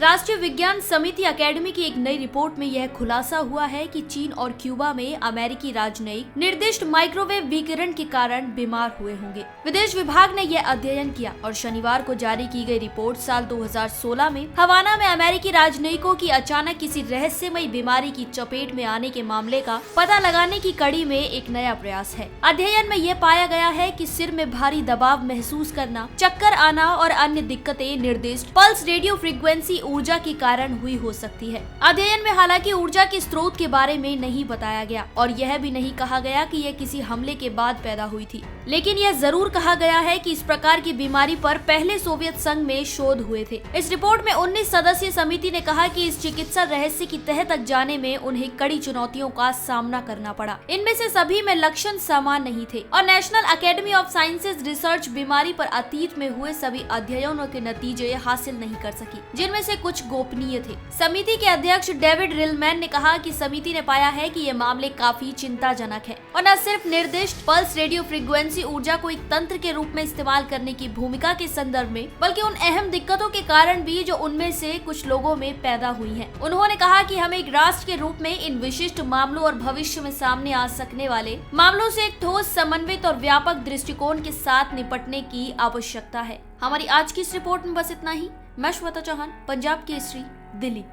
राष्ट्रीय विज्ञान समिति अकेडमी की एक नई रिपोर्ट में यह खुलासा हुआ है कि चीन और क्यूबा में अमेरिकी राजनयिक निर्दिष्ट माइक्रोवेव विकिरण के कारण बीमार हुए होंगे। विदेश विभाग ने यह अध्ययन किया और शनिवार को जारी की गई रिपोर्ट साल 2016 में हवाना में अमेरिकी राजनयिकों की अचानक किसी रहस्यमयी बीमारी की चपेट में आने के मामले का पता लगाने की कड़ी में एक नया प्रयास है। अध्ययन में यह पाया गया है कि सिर में भारी दबाव महसूस करना, चक्कर आना और अन्य दिक्कतें निर्दिष्ट पल्स रेडियो फ्रीक्वेंसी ऊर्जा के कारण हुई हो सकती है। अध्ययन में हालांकि ऊर्जा के स्रोत के बारे में नहीं बताया गया और यह भी नहीं कहा गया कि यह किसी हमले के बाद पैदा हुई थी, लेकिन यह जरूर कहा गया है कि इस प्रकार की बीमारी पर पहले सोवियत संघ में शोध हुए थे। इस रिपोर्ट में 19 सदस्यीय समिति ने कहा कि इस चिकित्सा रहस्य की तह तक जाने में उन्हें कड़ी चुनौतियों का सामना करना पड़ा। इनमें से सभी में लक्षण समान नहीं थे और national academy of sciences research बीमारी पर अतीत में हुए सभी अध्ययनों के नतीजे हासिल नहीं कर सकी, जिनमें से कुछ गोपनीय थे। समिति के अध्यक्ष डेविड रिलमैन ने कहा कि समिति ने पाया है कि ये मामले काफी चिंताजनक है और न सिर्फ निर्दिष्ट पल्स रेडियो फ्रीक्वेंसी ऊर्जा को एक तंत्र के रूप में इस्तेमाल करने की भूमिका के संदर्भ में, बल्कि उन अहम दिक्कतों के कारण भी जो उनमें से कुछ लोगों में पैदा हुई हैं। उन्होंने कहा कि हमें एक राष्ट्र के रूप में इन विशिष्ट मामलों और भविष्य में सामने आ सकने वाले मामलों से एक ठोस, समन्वित और व्यापक दृष्टिकोण के साथ निपटने की आवश्यकता है। हमारी आज की इस रिपोर्ट में बस इतना ही। मैं श्वेता चौहान, पंजाब केसरी, दिल्ली।